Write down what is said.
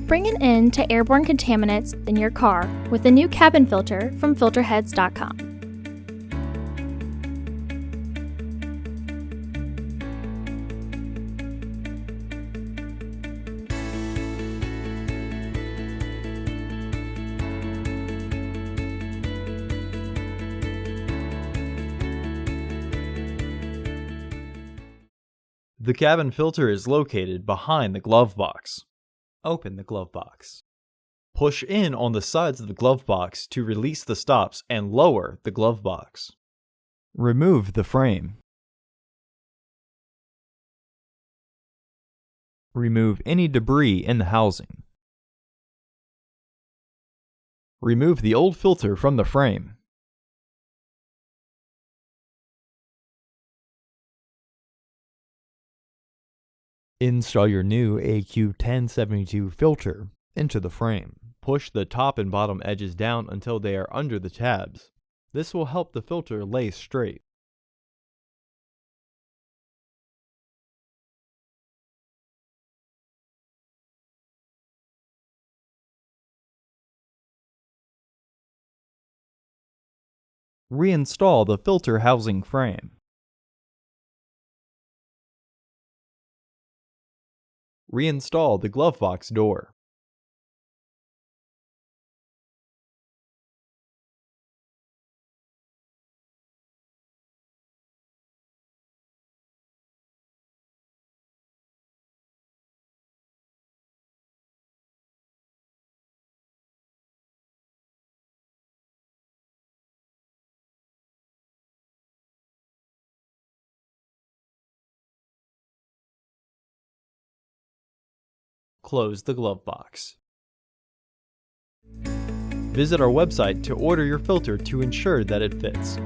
Bring an end to airborne contaminants in your car with a new cabin filter from Filterheads.com. The cabin filter is located behind the glove box. Open the glove box. Push in on the sides of the glove box to release the stops and lower the glove box. Remove the frame. Remove any debris in the housing. Remove the old filter from the frame. Install your new AQ1072 filter into the frame. Push the top and bottom edges down until they are under the tabs. This will help the filter lay straight. Reinstall the filter housing frame. Reinstall the glove box door. Close the glove box. Visit our website to order your filter to ensure that it fits.